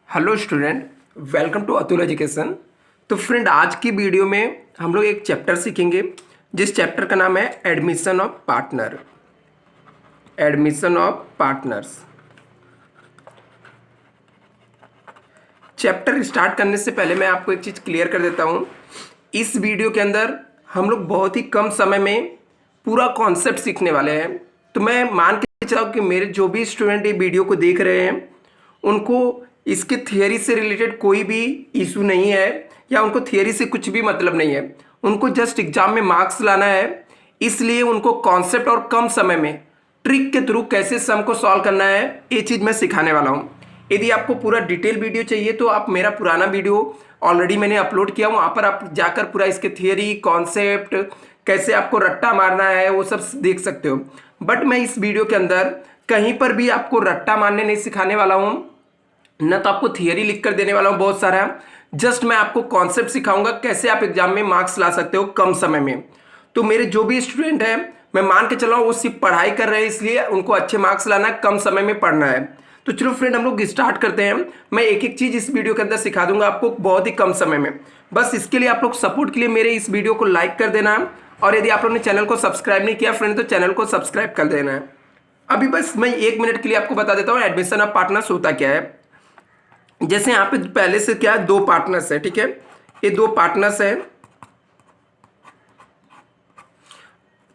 Hello student, welcome to Atul education. तो friend, आज की वीडियो में हम लोग एक चैप्टर सीखेंगे जिस चैप्टर का नाम है admission of partner. Admission of partners. Chapter start करने से पहले मैं आपको एक चीज़ क्लियर कर देता हूँ। इस वीडियो के अंदर हम लोग बहुत ही कम समय में पूरा कॉन्सेप्ट सीखने वाले हैं। तो मैं मान के चला कि मेरे जो भी स्टूडेंट ये वीडियो को देख रहे हैं उनको इसके थियरी से रिलेटेड कोई भी इशू नहीं है या उनको थियरी से कुछ भी मतलब नहीं है। उनको जस्ट एग्जाम में मार्क्स लाना है, इसलिए उनको कॉन्सेप्ट और कम समय में ट्रिक के थ्रू कैसे सम को सॉल्व करना है ये चीज़ मैं सिखाने वाला हूँ। यदि आपको पूरा डिटेल वीडियो चाहिए तो आप मेरा पुराना वीडियो ऑलरेडी मैंने अपलोड किया, वहाँ पर आप जाकर पूरा इसके थियरी कॉन्सेप्ट कैसे आपको रट्टा मारना है वो सब देख सकते हो। बट मैं इस वीडियो के अंदर कहीं पर भी आपको रट्टा मारने नहीं सिखाने वाला हूँ, न तो आपको थियरी लिख कर देने वाला हूँ बहुत सारा। जस्ट मैं आपको कॉन्सेप्ट सिखाऊंगा कैसे आप एग्जाम में मार्क्स ला सकते हो कम समय में। तो मेरे जो भी स्टूडेंट हैं, मैं मान के चला हूँ वो सिर्फ पढ़ाई कर रहे हैं, इसलिए उनको अच्छे मार्क्स लाना है, कम समय में पढ़ना है। तो चलो फ्रेंड, हम लोग स्टार्ट करते हैं। मैं एक एक चीज़ इस वीडियो के अंदर सिखा दूंगा आपको बहुत ही कम समय में। बस इसके लिए आप लोग सपोर्ट के लिए मेरे इस वीडियो को लाइक कर देना, और यदि आप लोगों ने चैनल को सब्सक्राइब नहीं किया फ्रेंड तो चैनल को सब्सक्राइब कर देना है। अभी बस मैं 1 मिनट के लिए आपको बता देता हूँ एडमिशन ऑफ पार्टनर्स होता क्या है। जैसे यहाँ पे पहले से क्या दो पार्टनर्स है, ठीक है, ये दो पार्टनर्स है।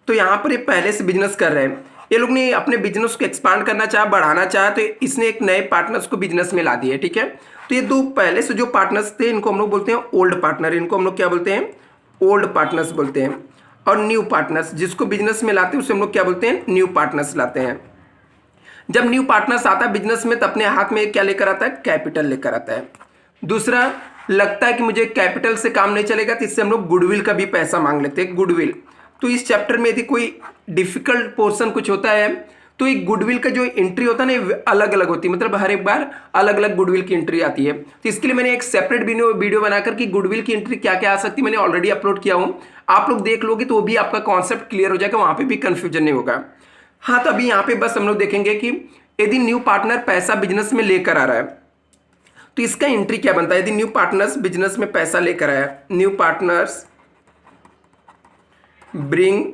तो यहाँ पर ये पहले से बिजनेस कर रहे हैं, ये लोग ने अपने बिजनेस को एक्सपांड करना चाहा, बढ़ाना चाहा, तो इसने एक नए पार्टनर्स को बिजनेस में ला दिया, ठीक है। तो ये दो पहले से जो पार्टनर्स थे इनको हम लोग बोलते हैं ओल्ड पार्टनर। इनको हम लोग क्या बोलते हैं? ओल्ड पार्टनर्स बोलते हैं। और न्यू पार्टनर्स जिसको बिजनेस में लाते हैं उसे हम लोग क्या बोलते हैं? न्यू पार्टनर्स लाते हैं। जब न्यू पार्टनर्स आता है बिजनेस में तो अपने हाथ में क्या लेकर आता है? कैपिटल लेकर आता है। दूसरा, लगता है कि मुझे कैपिटल से काम नहीं चलेगा तो इससे हम लोग गुडविल का भी पैसा मांग लेते हैं, गुडविल। तो इस चैप्टर में यदि कोई डिफिकल्ट पोर्शन कुछ होता है तो एक गुडविल का जो एंट्री होता है ना अलग अलग होती है, मतलब हर एक बार अलग अलग गुडविल की एंट्री आती है। तो इसके लिए मैंने एक सेपरेट वीडियो बनाकर कि गुडविल की एंट्री क्या क्या आ सकती है मैंने ऑलरेडी अपलोड किया हूँ। आप लोग देख लोगे तो वो भी आपका कॉन्सेप्ट क्लियर हो जाएगा, वहाँ पे भी कंफ्यूजन नहीं होगा। हाँ, तो अभी यहाँ पे बस हम लोग देखेंगे कि यदि न्यू पार्टनर पैसा बिजनेस में लेकर आ रहा है तो इसका एंट्री क्या बनता है। यदि न्यू पार्टनर्स बिजनेस में पैसा लेकर आया, new partners bring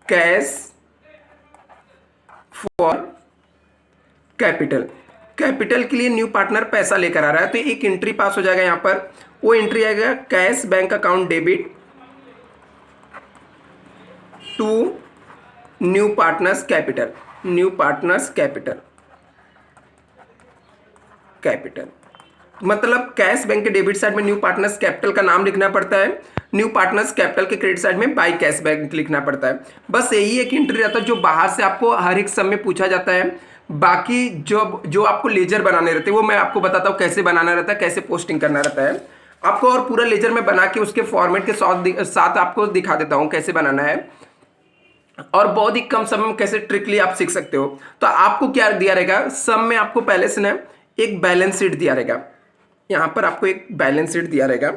cash for capital. Capital के लिए न्यू पार्टनर पैसा लेकर आ रहा है तो एक एंट्री पास हो जाएगा यहाँ पर। वो एंट्री आएगा cash bank account debit to new partners capital. New partners capital, capital मतलब कैश बैंक के डेबिट साइड में न्यू पार्टनर्स कैपिटल का नाम लिखना पड़ता है, न्यू पार्टनर्स कैपिटल के क्रेडिट साइड में बाय कैश बैंक लिखना पड़ता है। बस यही एक एंट्री रहता है जो बाहर से आपको हर एक सम में पूछा जाता है। बाकी जो जो आपको लेजर बनाने रहते हैं वो मैं आपको बताता हूँ कैसे बनाना रहता है, कैसे पोस्टिंग करना रहता है आपको, और पूरा लेजर में बना के उसके फॉर्मेट के साथ आपको दिखा देता हूँ कैसे बनाना है, और बहुत ही कम समय में कैसे ट्रिकली आप सीख सकते हो। तो आपको क्या दिया रहेगा, सम में आपको पहले से ना एक बैलेंस शीट दिया रहेगा। यहाँ पर आपको एक बैलेंस शीट दिया रहेगा,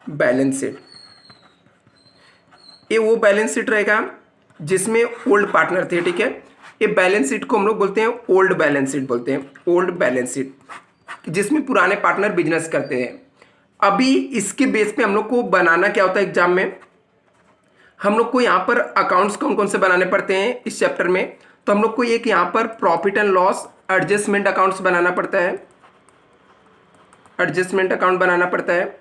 बैलेंस शीट। ये वो बैलेंस शीट रहेगा जिसमें ओल्ड पार्टनर थे, ठीक है। ये बैलेंस शीट को हम लोग बोलते हैं ओल्ड बैलेंस शीट बोलते हैं, ओल्ड बैलेंस शीट, जिसमें पुराने पार्टनर बिजनेस करते हैं। अभी इसके बेस पे हम लोग को बनाना क्या होता है एग्जाम में, हम लोग को यहाँ पर अकाउंट्स कौन कौन से बनाने पड़ते हैं इस चैप्टर में। तो हम लोग को एक यहाँ पर profit and loss adjustment accounts बनाना पड़ता है, एडजस्टमेंट अकाउंट बनाना पड़ता है।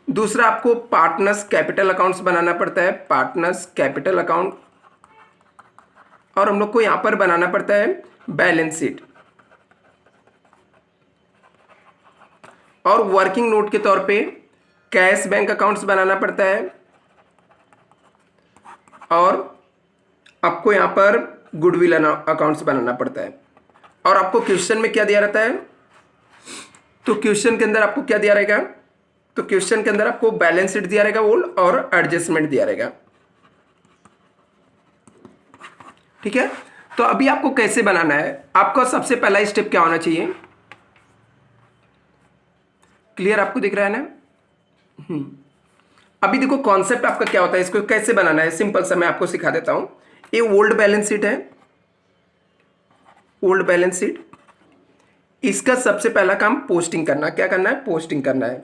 दूसरा, आपको पार्टनर्स कैपिटल अकाउंट्स बनाना पड़ता है, पार्टनर्स कैपिटल अकाउंट। और हम लोग को यहाँ पर बनाना पड़ता है बैलेंस शीट, और वर्किंग नोट के तौर पे कैश बैंक अकाउंट्स बनाना पड़ता है। और आपको यहाँ पर गुडविल अकाउंट्स बनाना पड़ता है। और आपको क्वेश्चन में क्या दिया रहता है, तो क्वेश्चन के अंदर आपको क्या दिया रहेगा, तो क्वेश्चन के अंदर आपको बैलेंस शीट दिया रहेगा ओल्ड और एडजस्टमेंट दिया रहेगा, ठीक है। तो अभी आपको कैसे बनाना है, आपका सबसे पहला स्टेप क्या होना चाहिए, क्लियर आपको दिख रहा है ना। अभी देखो कॉन्सेप्ट आपका क्या होता है, इसको कैसे बनाना है सिंपल सा मैं आपको सिखा देता हूं। ये ओल्ड बैलेंस शीट है, ओल्ड बैलेंस शीट। इसका सबसे पहला काम पोस्टिंग करना। क्या करना है? पोस्टिंग करना है।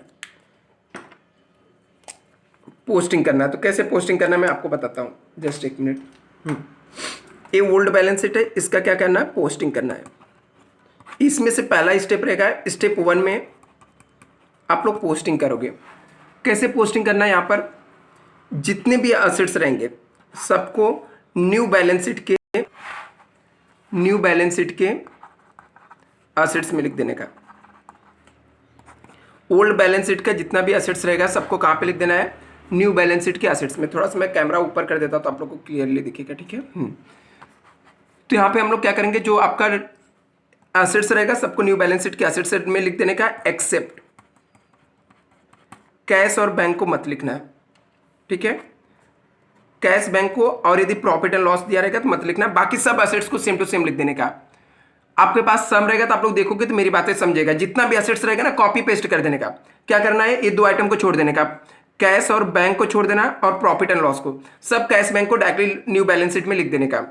पोस्टिंग करना है। तो कैसे पोस्टिंग करना है मैं आपको बताता हूँ, जस्ट एक मिनट। ये ओल्ड बैलेंस शीट है, इसका क्या करना है? पोस्टिंग करना है। इसमें से पहला स्टेप रहेगा, स्टेप 1 में आप लोग पोस्टिंग करोगे। कैसे पोस्टिंग करना है? यहाँ पर जितने भी असेट्स रहेंगे सबको न्यू बैलेंस शीट के असेट्स में लिख देने का। ओल्ड बैलेंस शीट का जितना भी असेट्स रहेगा सबको कहाँ पे लिख देना है? न्यू बैलेंस शीट के असेट्स में। थोड़ा सा मैं कैमरा ऊपर कर देता हूँ तो आप लोग को क्लियरली दिखेगा, ठीक है। तो यहाँ पे हम लोग क्या करेंगे, जो आपका असेट्स रहेगा सबको न्यू बैलेंस शीट के असेट्स में लिख देने का, एक्सेप्ट कैश और बैंक को मत लिखना है, ठीक है। कैश बैंक को, और यदि प्रॉफिट एंड लॉस दिया रहेगा तो मत लिखना। बाकी सब असेट्स को सेम टू सेम लिख देने का। आपके पास सम रहेगा तो आप लोग देखोगे तो मेरी बातें समझेगा। जितना भी असेट्स रहेगा ना कॉपी पेस्ट कर देने का। क्या करना है? ये दो आइटम को छोड़ देने का, कैश और बैंक को छोड़ देना, और प्रॉफिट एंड लॉस को। सब कैश बैंक को डायरेक्टली न्यू बैलेंस शीट में लिख देने का।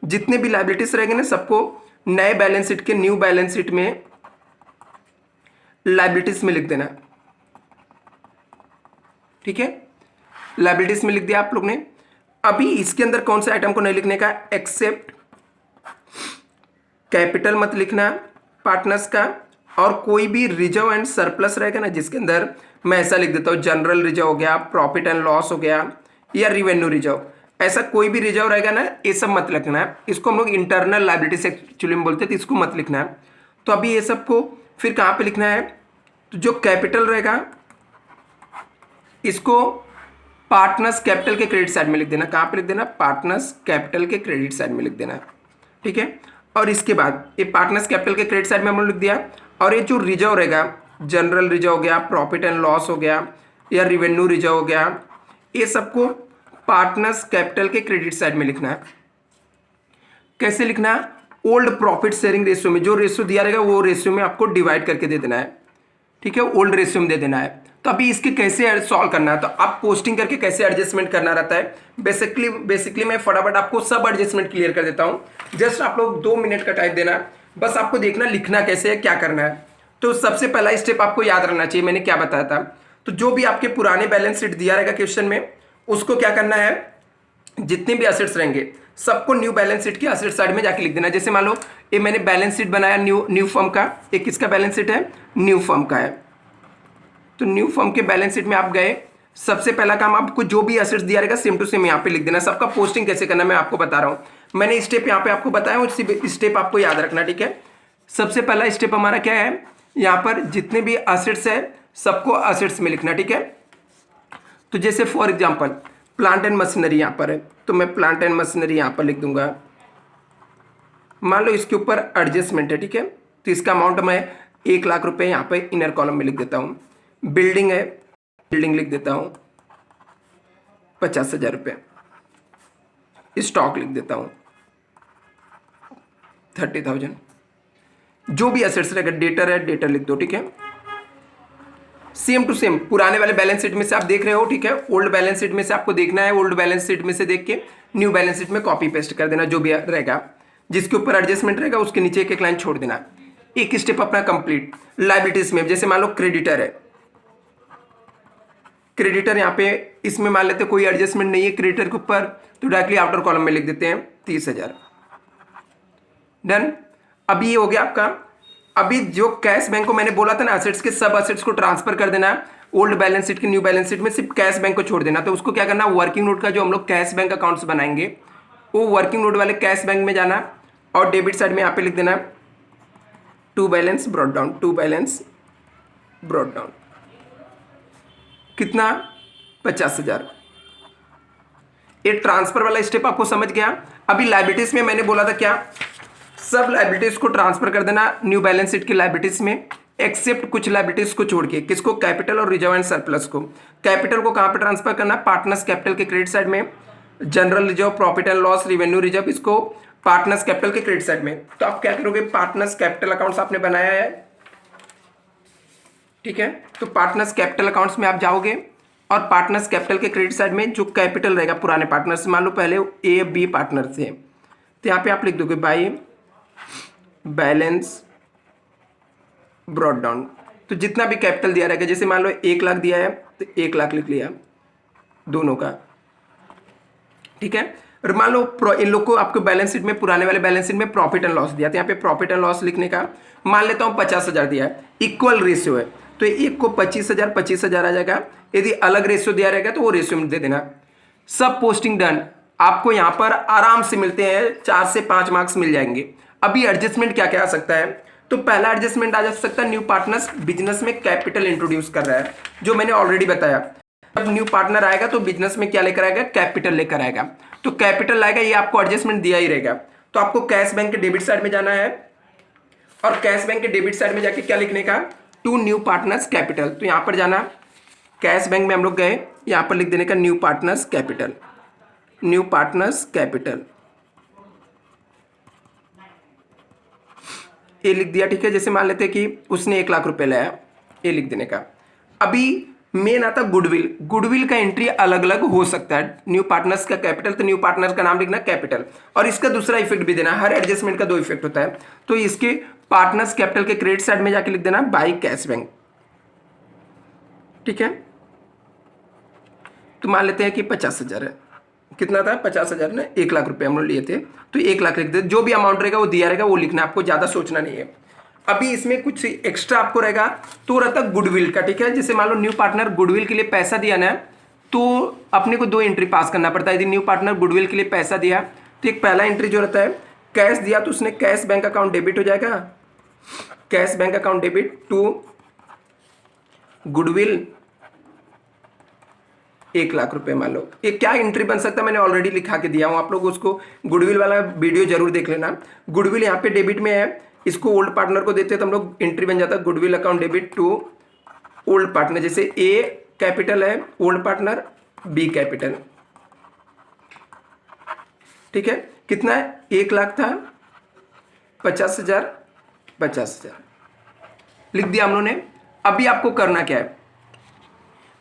जितने भी लायबिलिटीज रहेंगे ना सबको नए बैलेंस शीट के न्यू बैलेंस शीट में लायबिलिटीज में लिख देना, ठीक है। लायबिलिटीज में लिख दिया आप लोग ने। अभी इसके अंदर कौन से आइटम को नहीं लिखने का? एक्सेप्ट कैपिटल मत लिखना पार्टनर्स का, और कोई भी रिजर्व एंड सरप्लस रहेगा ना जिसके अंदर मैं ऐसा लिख देता हूँ, जनरल रिजर्व हो गया, प्रॉफिट एंड लॉस हो गया, या रिवेन्यू रिजर्व, ऐसा कोई भी रिजर्व रहेगा ना ये सब मत लिखना है। इसको हम लोग इंटरनल लायबिलिटीज एक्चुअली में बोलते हैं, तो इसको मत लिखना है। तो अभी ये सबको फिर कहाँ पे लिखना है? तो जो कैपिटल रहेगा इसको पार्टनर्स कैपिटल के क्रेडिट साइड में लिख देना। कहाँ पे लिख देना? पार्टनर्स कैपिटल के क्रेडिट साइड में लिख देना, ठीक है। और इसके बाद ये पार्टनर्स कैपिटल के क्रेडिट साइड में हमने लिख दिया। और ये जो रिजर्व रहेगा, जनरल रिजर्व हो गया, प्रॉफिट एंड लॉस हो गया, या रिवेन्यू रिजर्व हो गया, ये सबको पार्टनर्स कैपिटल के क्रेडिट साइड में लिखना है। कैसे लिखना है? ओल्ड प्रॉफिट शेयरिंग रेशियो में जो रेशियो दिया रहेगा वो रेशियो में आपको डिवाइड करके दे देना है, ठीक है। ओल्ड रेशियो में दे देना है। तो अभी इसके कैसे सॉल्व करना है, तो आप पोस्टिंग करके कैसे एडजस्टमेंट करना रहता है, बेसिकली मैं फटाफट आपको सब एडजस्टमेंट क्लियर कर देता हूं। जस्ट आप लोग 2 मिनट का टाइम देना, बस आपको देखना लिखना कैसे है, क्या करना है। तो सबसे पहला स्टेप आपको याद रखना चाहिए, मैंने क्या बताया था। तो जो भी आपके पुराने बैलेंस शीट दिया रहेगा क्वेश्चन में, उसको क्या करना है, जितने भी असेट्स रहेंगे सबको न्यू बैलेंस शीट की असेट साइड में जाके लिख देना। जैसे मान लो ये मैंने बैलेंस शीट बनाया न्यू फर्म का, एक किसका बैलेंस शीट है? न्यू फर्म का है। तो न्यू फर्म के बैलेंस शीट में आप गए, सबसे पहला काम आपको जो भी असेट्स दिया रहेगा सेम टू सेम यहाँ पे लिख देना। सबका पोस्टिंग कैसे करना मैं आपको बता रहा हूँ। मैंने स्टेप यहाँ पे आपको बताया, उसी स्टेप आपको याद रखना, ठीक है। सबसे पहला स्टेप हमारा क्या है, यहाँ पर जितने भी असेट्स है सबको असेट्स में लिखना, ठीक है। तो जैसे for example plant and machinery यहाँ पर है, तो मैं प्लांट एंड मशीनरी यहाँ पर लिख दूंगा। मान लो इसके ऊपर एडजस्टमेंट है, ठीक है। तो इसका अमाउंट मैं 1 लाख रुपए यहाँ पे इनर कॉलम में लिख देता हूँ। बिल्डिंग है, बिल्डिंग लिख देता हूँ 50,000 रुपये। स्टॉक लिख देता हूँ 30,000। जो भी असेट्स रहेगा, डेटर है डेटर लिख दो, ठीक है। सेम टू सेम पुराने वाले बैलेंस शीट में से आप देख रहे हो, ठीक है। ओल्ड बैलेंस शीट में से आपको देखना है, ओल्ड बैलेंस शीट में से देख के न्यू बैलेंस शीट में कॉपी पेस्ट कर देना। जो भी रहेगा जिसके ऊपर एडजस्टमेंट रहेगा उसके नीचे एक लाइन छोड़ देना। एक स्टेप अपना कंप्लीट। लायबिलिटीज में जैसे मान लो क्रेडिटर है, क्रेडिटर यहाँ पे इसमें मान लेते कोई एडजस्टमेंट नहीं है क्रेडिटर के ऊपर, तो डायरेक्टली आउटर कॉलम में लिख देते हैं 30,000। डन। अभी ये हो गया आपका। अभी जो कैश बैंक को मैंने बोला था ना असेट्स के सब असेट्स को ट्रांसफर कर देना ओल्ड बैलेंस शीट की न्यू बैलेंस शीट में, सिर्फ कैश बैंक को छोड़ देना। तो उसको क्या करना, वर्किंग नोट का जो हम लोग कैश बैंक अकाउंट्स बनाएंगे वो वर्किंग नोट वाले कैश बैंक में जाना, और डेबिट साइड में यहाँ पे लिख देना to balance brought down, to balance brought down. कितना? 50,000। ये ट्रांसफर वाला स्टेप आपको समझ गया। अभी लायबिलिटीज में मैंने बोला था क्या, सब लायबिलिटीज को ट्रांसफर कर देना न्यू बैलेंस शीट की लायबिलिटीज में, एक्सेप्ट कुछ लायबिलिटीज को छोड़ के। किसको? कैपिटल और रिजर्व एंड सरप्लस को। कैपिटल को कहां पे ट्रांसफर करना? पार्टनर्स कैपिटल के क्रेडिट साइड में। General reserve, profit and loss, revenue reserve, इसको पार्टनर्स कैपिटल के क्रेडिट साइड में। तो आप क्या करोगे, पार्टनर्स कैपिटल अकाउंट्स आपने बनाया है, ठीक है। तो पार्टनर्स कैपिटल अकाउंट्स में आप जाओगे, और पार्टनर्स कैपिटल के क्रेडिट साइड में जो कैपिटल रहेगा पुराने पार्टनर्स, मान लो पहले ए बी पार्टनर थे, तो यहाँ पे आप लिख दोगे बाय बैलेंस ब्रॉट डाउन। तो जितना भी कैपिटल दिया रहेगा, जैसे मान लो 1 लाख दिया है तो 1 लाख लिख लिया दोनों का, ठीक है। और मान लो इन लोग को आपको बैलेंस शीट में, पुराने वाले बैलेंस शीट में प्रॉफिट एंड लॉस दिया, तो यहाँ पे प्रॉफिट एंड लॉस लिखने का मान लेता हूँ 50,000 दिया है, इक्वल रेशियो है, तो एक को 25,000 25,000 आ जाएगा। यदि अलग रेशियो दिया रहेगा तो वो रेशियो में दे देना। सब पोस्टिंग डन, आपको यहाँ पर आराम से मिलते हैं 4 से 5 मार्क्स मिल जाएंगे। अभी एडजस्टमेंट क्या क्या आ सकता है, तो पहला एडजस्टमेंट आ जा सकता है, न्यू पार्टनर्स बिजनेस में कैपिटल इंट्रोड्यूस कर रहा है, जो मैंने ऑलरेडी बताया। जब न्यू पार्टनर आएगा तो बिजनेस में क्या लेकर आएगा, कैपिटल लेकर आएगा, तो कैपिटल लाएगा, ये आपको एडजस्टमेंट दिया ही रहेगा। तो आपको कैश बैंक के डेबिट साइड में जाना है, और कैश बैंक के डेबिट साइड में जाके क्या लिखने का, टू न्यू पार्टनर्स कैपिटल। तो यहां पर जाना, कैश बैंक में हम लोग गए, यहां पर लिख देने का new partners capital, new partners capital, ये लिख दिया, ठीक है। जैसे मान लेते हैं कि उसने 1 लाख रुपए लाया, ये लिख देने का। अभी मेन आता गुडविल, गुडविल का एंट्री अलग अलग हो सकता है। न्यू पार्टनर्स का कैपिटल, तो न्यू पार्टनर्स का नाम लिखना कैपिटल, और इसका दूसरा इफेक्ट भी देना, हर एडजस्टमेंट का 2 इफेक्ट होता है। तो इसके पार्टनर्स कैपिटल के क्रेडिट साइड में जाके लिख देना बाय कैश बैंक, ठीक है। तो मान लेते हैं कि 50,000 है, कितना था 50,000 ने, 1 लाख रुपए हम लोग लिए थे, तो 1 लाख लिख दे, जो भी अमाउंट रहेगा वो दिया रहेगा, वो लिखना, आपको ज्यादा सोचना नहीं है। अभी इसमें कुछ एक्स्ट्रा आपको रहेगा, तो रहता गुडविल का, ठीक है। जैसे मान लो न्यू पार्टनर गुडविल के लिए पैसा दिया ना, तो अपने को 2 एंट्री पास करना पड़ता है। यदि न्यू पार्टनर गुडविल के लिए पैसा दिया, तो एक पहला एंट्री जो रहता है, कैश दिया तो उसने कैश बैंक अकाउंट डेबिट हो जाएगा, cash bank account debit to goodwill 1 lakh रुपए। मान लो ये क्या एंट्री बन सकता है, मैंने ऑलरेडी लिखा के दिया हूं, आप लोग उसको गुडविल वाला वीडियो जरूर देख लेना। गुडविल यहाँ पे डेबिट में है, इसको ओल्ड पार्टनर को देते हैं तो हम लोग एंट्री बन जाता है goodwill account debit to old partner. जैसे ए कैपिटल है ओल्ड पार्टनर, बी कैपिटल, ठीक है। कितना है, 1 लाख था, 50,000 50,000 लिख दिया हम लोगों ने। अभी आपको करना क्या है,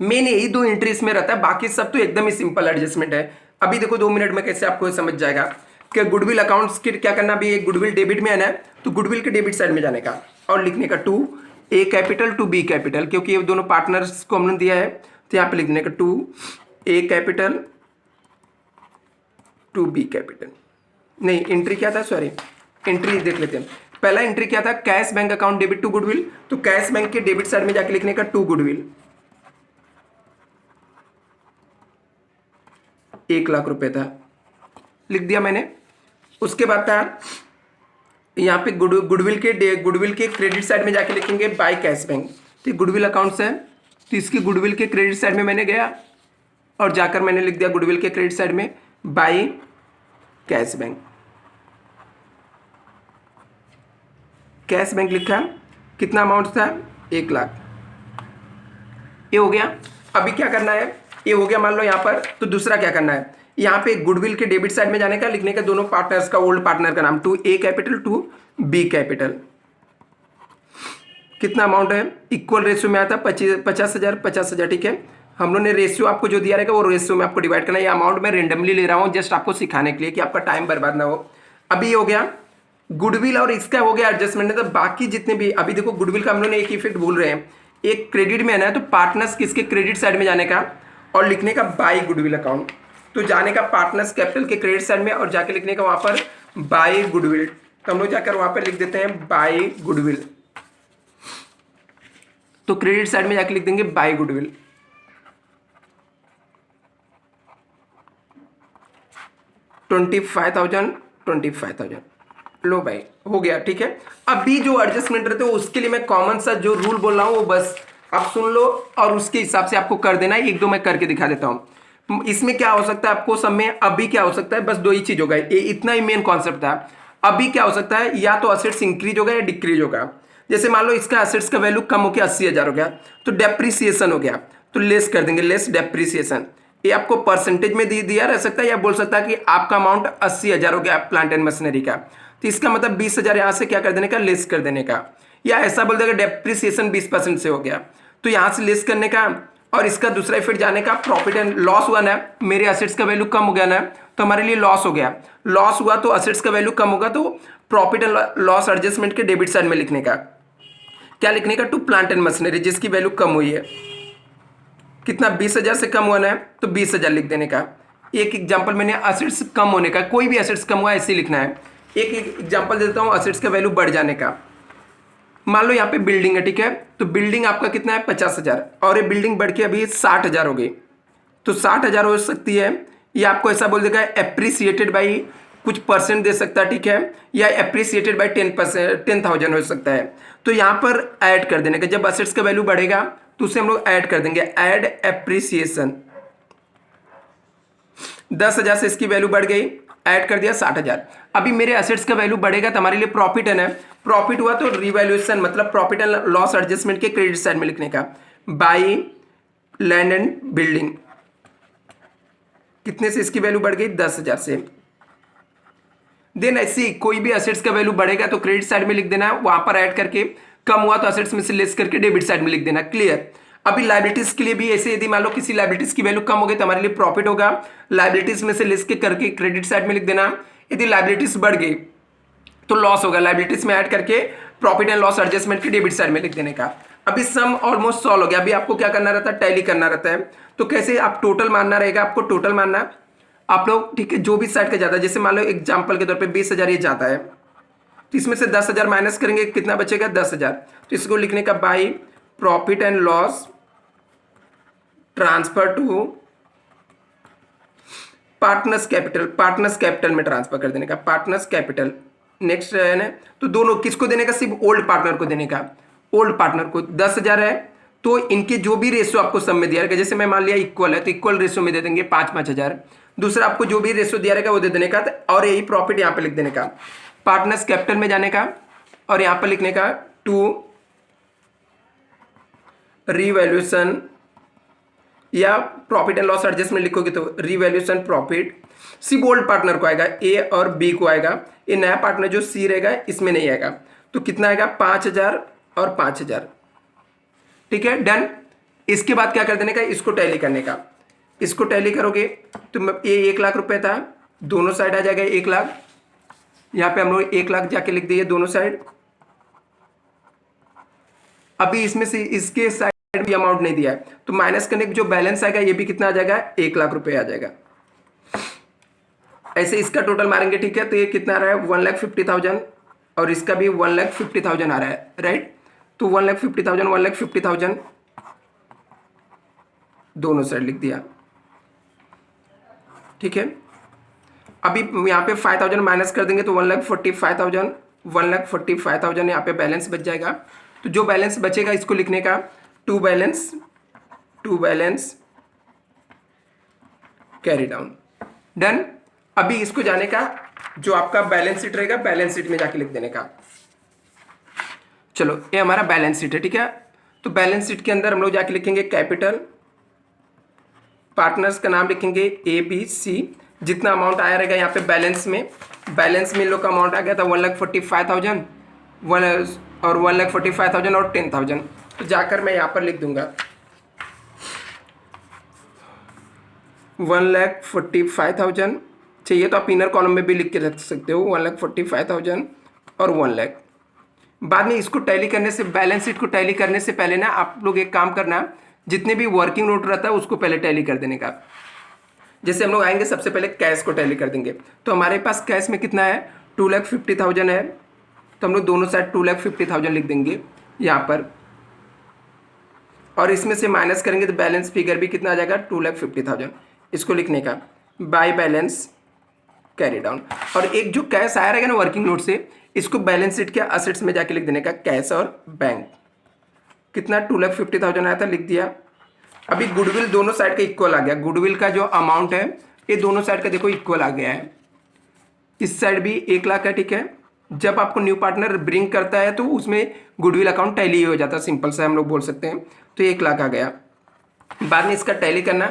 मेन यही 2 एंट्री इसमें रहता है, बाकी सब तो एकदम ही सिंपल एडजस्टमेंट है। अभी देखो 2 मिनट में कैसे आपको समझ जाएगा कि गुडविल अकाउंट्स के क्या करना। भी एक गुडविल डेबिट में है ना, तो गुडविल के डेबिट साइड में जाने का और लिखने का to A capital to B capital, क्योंकि ये दोनों पार्टनर्स को हमने दिया है, तो यहाँ पे लिखने का to A capital to B capital. नहीं, एंट्री क्या था, सॉरी एंट्री देख लेते हैं। पहला एंट्री क्या था, cash bank account debit to goodwill, तो कैश बैंक के डेबिट साइड में जाके लिखने का टू गुडविल, 1 लाख रुपए था, लिख दिया मैंने। उसके बाद था यहाँ पे गुडविल के क्रेडिट साइड में जाके लिखेंगे बाय कैश बैंक, तो गुडविल अकाउंट्स है, तो इसके गुडविल के क्रेडिट साइड में मैंने गया और जाकर मैंने लिख दिया गुडविल के क्रेडिट साइड में by cash bank, cash bank लिखा। कितना अमाउंट था, 1 लाख, ये हो गया। अभी क्या करना है, ये हो गया मान लो यहाँ पर, तो दूसरा क्या करना है, यहाँ पे गुडविल के डेबिट साइड में जाने का, लिखने का दोनों पार्टनर्स का, ओल्ड पार्टनर का नाम, to A capital to B capital. कितना अमाउंट है, इक्वल रेशियो में आता 50,000 50,000, ठीक है। हम लोग ने रेशियो आपको जो दिया रहेगा वो रेशियो में आपको डिवाइड करना है। ये अमाउंट मैं रेंडमली ले रहा हूँ जस्ट आपको सिखाने के लिए कि आपका टाइम बर्बाद ना हो। अभी ये हो गया गुडविल और इसका हो गया एडजस्टमेंट है। तो बाकी जितने भी, अभी देखो गुडविल का हम लोग ने एक इफेक्ट भूल रहे हैं, एक क्रेडिट में है ना, तो पार्टनर्स किसके क्रेडिट साइड में जाने का और लिखने का बाय गुडविल अकाउंट, तो जाने का पार्टनर्स कैपिटल के क्रेडिट साइड में और जाके लिखने का वहां पर बाय गुडविल, तो हम लोग जाकर वहां पर लिख देते हैं बाय गुडविल, तो क्रेडिट साइड में जाके लिख देंगे बाय गुडविल। $25,000 लो भाई, हो गया, ठीक है। अभी जो एडजस्टमेंट रहते हो उसके लिए मैं कॉमन सा जो रूल बोल रहा हूं वो बस आप सुन लो और उसके हिसाब से आपको कर देना है। 1-2 मैं करके दिखा देता हूं। इसमें क्या हो सकता है आपको सब में, अभी क्या हो सकता है, बस 2 ही चीज होगा, ये इतना ही मेन कॉन्सेप्ट था। अभी क्या हो सकता है, या तो असेट्स इंक्रीज होगा या डिक्रीज होगा। जैसे मान लो इसका असेट्स का वैल्यू कम होकर 80,000 हो गया, तो डेप्रिसिएशन हो गया, तो लेस कर देंगे, लेस डेप्रिसिएशन। ये आपको परसेंटेज में दिया रह सकता है, या बोल सकता है कि आपका अमाउंट 80,000 हो गया प्लांट एंड मशीनरी का, तो इसका मतलब 20,000 यहां से क्या कर देने का, लेस कर देने का। या ऐसा बोल देगा डेप्रिसिएशन 20% से हो गया, तो यहां से लेस करने का। और इसका दूसरा इफेक्ट जाने का, प्रॉफिट एंड लॉस हुआ ना, मेरे असेट्स का वैल्यू कम हो गया ना, तो हमारे लिए लॉस हो गया। लॉस हुआ तो असेट्स का वैल्यू कम होगा, तो प्रॉफिट एंड लॉस एडजस्टमेंट के डेबिट साइड में लिखने का। क्या लिखने का, टू प्लांट एंड मशीनरी, जिसकी वैल्यू कम हुई है। कितना, 20,000 से कम होना है तो 20,000 लिख देने का। एक एग्जांपल मैंने असेट्स कम होने का, कोई भी असेट्स कम हुआ ऐसे ही लिखना है। एक एग्जांपल देता हूँ असेट्स का वैल्यू बढ़ जाने का। मान लो यहाँ पे बिल्डिंग है, ठीक है, तो बिल्डिंग आपका कितना है 50,000 और ये बिल्डिंग बढ़ के अभी 60,000 हो गई, तो 60,000 हो सकती है। ये आपको ऐसा बोल देगा एप्रिसिएटेड बाई कुछ परसेंट दे सकता है, ठीक है, या एप्रिसिएटेड बाई 10,000 हो सकता है। तो यहाँ पर ऐड कर देने का, जब असेट्स का वैल्यू बढ़ेगा तो उसे हम लोग ऐड कर देंगे, ऐड एप्रिसिएशन। 10,000 से इसकी वैल्यू बढ़ गई, ऐड कर दिया 60,000। अभी मेरे असेट्स का वैल्यू बढ़ेगा तो हमारे लिए प्रॉफिट है ना, प्रॉफिट हुआ तो रिवैल्यूएशन मतलब प्रॉफिट एंड लॉस एडजस्टमेंट के क्रेडिट साइड में लिखने का, बाई लैंड एंड बिल्डिंग। कितने से इसकी वैल्यू बढ़ गई, 10,000 से। देन ऐसे कोई भी असेट्स का वैल्यू बढ़ेगा तो क्रेडिट साइड में लिख देना, वहां पर ऐड करके, कम हुआ तो असेट्स में से लेस करके डेबिट साइड में लिख देना, क्लियर। अभी लाइबिलिटीज के लिए भी ऐसे, यदि मान लो किसी लाइबिलिटीज की वैल्यू कम हो गई तो हमारे लिए प्रॉफिट होगा, लाइबिलिटीज में से लेस के करके क्रेडिट साइड में लिख देना। यदि लाइबिलिटीज बढ़ गई तो लॉस होगा, लाइबिलिटीज में ऐड करके प्रॉफिट एंड लॉस एडजस्टमेंट के डेबिट साइड में लिख देने का। अभी सम ऑलमोस्ट सॉल्व हो गया। अभी आपको क्या करना रहता है, टैली करना रहता है। तो कैसे, आप टोटल मानना रहेगा, आपको टोटल मानना आप लोग, ठीक है, जो भी साइड का जाता है, जैसे मान लो एग्जांपल के तौर पे 20,000 ये जाता है, तो इसमें से 10,000 माइनस करेंगे, कितना बचेगा, 10,000। तो इसको लिखने का by profit and loss transfer to partners capital, partners capital में ट्रांसफर कर देने का, पार्टनर्स कैपिटल। नेक्स्ट है ना, तो दोनों किसको देने का, सिर्फ ओल्ड पार्टनर को देने का, ओल्ड पार्टनर को। 10,000 है तो इनके जो भी रेशियो आपको सब में दिया रहेगा, जैसे मैं मान लिया इक्वल है तो इक्वल रेशियो में दे देंगे 5,000। दूसरा आपको जो भी रेशियो दिया रहेगा वो दे देने का, और यही प्रॉफिट यहाँ पे लिख देने का, पार्टनर्स कैपिटल में जाने का, और यहाँ पर लिखने का टू रिवैल्यूएशन, या प्रॉफिट एंड लॉस एडजस्टमेंट लिखोगे तो रिवैल्यूएशन प्रॉफिट। सिर्फ ओल्ड पार्टनर को आएगा, ए और बी को आएगा, ये नया पार्टनर जो सी रहेगा इसमें नहीं आएगा। तो कितना आएगा, 5,000 और 5,000, ठीक है, डन। इसके बाद क्या कर देने का, इसको टैली करने का। इसको टैली करोगे तो ये 1,00,000 रुपए था, दोनों साइड आ जाएगा 1,00,000। यहाँ पे हम लोग 1,00,000 जाके लिख दिए दोनों साइड। अभी इसमें से इसके साइड भी अमाउंट नहीं दिया है तो माइनस करने जो बैलेंस आएगा ये भी कितना आ जाएगा, 1,00,000 रुपए आ जाएगा। ऐसे इसका टोटल मारेंगे, ठीक है, तो ये कितना आ रहा है, 1,50,000, और इसका भी 1,50,000 आ रहा है, राइट। तो 1,50,000 1,50,000 दोनों साइड लिख दिया, ठीक है। अभी यहाँ पे 5,000 माइनस कर देंगे तो 1,45,000, 1,45,000 यहाँ पे बैलेंस बच जाएगा। तो जो बैलेंस बचेगा इसको लिखने का to balance carry down, done. अभी इसको जाने का, जो आपका बैलेंस शीट रहेगा बैलेंस शीट में जाके लिख देने का। चलो ये हमारा बैलेंस शीट है, ठीक है। तो बैलेंस शीट के अंदर हम लोग जाके लिखेंगे कैपिटल, पार्टनर्स का नाम लिखेंगे ए बी सी, जितना अमाउंट आया रहेगा यहाँ पे बैलेंस में इन लोग का अमाउंट आ गया था 1,45,000 और 1,45,000 और 10,000। तो जाकर मैं यहाँ पर लिख दूंगा 1,45,000 चाहिए तो आप इनर कॉलम में भी लिख के रख सकते हो, 1,45,000 और 1,00,000। बाद में इसको टैली करने से, बैलेंस शीट को टैली करने से पहले ना आप लोग एक काम करना, जितने भी वर्किंग नोट रहता है उसको पहले टैली कर देने का। जैसे हम लोग आएंगे सबसे पहले कैश को टैली कर देंगे, तो हमारे पास कैश में कितना है, 2,50,000 है, तो हम लोग दोनों साइड 2,50,000 लिख देंगे यहाँ पर, और इसमें से माइनस करेंगे तो बैलेंस फिगर भी कितना आ जाएगा, 2,50,000। इसको लिखने का बाय बैलेंस कैरी डाउन। और एक जो कैश आया रहेगा ना वर्किंग नोट से, इसको बैलेंस शीट के असेट्स में जाके लिख देने का, कैश और बैंक। कितना, 2,50,000 आया था, लिख दिया। अभी गुडविल दोनों साइड का इक्वल आ गया, गुडविल का जो अमाउंट है ये दोनों साइड का देखो इक्वल आ गया है। इस साइड भी 1,00,000 है, ठीक है। जब आपको न्यू पार्टनर ब्रिंग करता है तो उसमें गुडविल अकाउंट टैली हो जाता है, सिंपल सा हम लोग बोल सकते हैं। तो 1,00,000 आ गया। बाद में इसका टैली करना,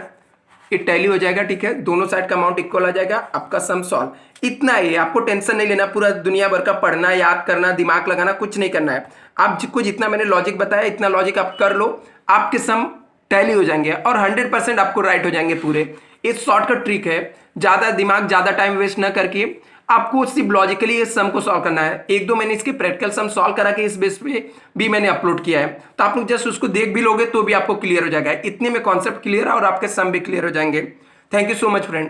ये टैली हो जाएगा, ठीक है, दोनों साइड का अमाउंट इक्वल आ जाएगा, आपका सम सॉल्व। इतना ही, आपको टेंशन नहीं लेना, पूरा दुनिया भर का पढ़ना, याद करना, दिमाग लगाना कुछ नहीं करना है। आप जिसको जितना मैंने लॉजिक बताया इतना लॉजिक आप कर लो, आपके सम टैली हो जाएंगे और 100% आपको राइट हो जाएंगे पूरे। एक शॉर्टकट ट्रिक है, ज़्यादा दिमाग ज़्यादा टाइम वेस्ट ना करके आपको सिर्फ लॉजिकली इस सम को सॉल्व करना है। एक दो मैंने इसके प्रैक्टिकल सम सॉल्व करा के इस बेस पे भी मैंने अपलोड किया है, तो आप लोग जस्ट उसको देख भी लोगे तो भी आपको क्लियर हो जाएगा। इतने में कॉन्सेप्ट क्लियर है और आपके सम भी क्लियर हो जाएंगे। Thank you so much friend.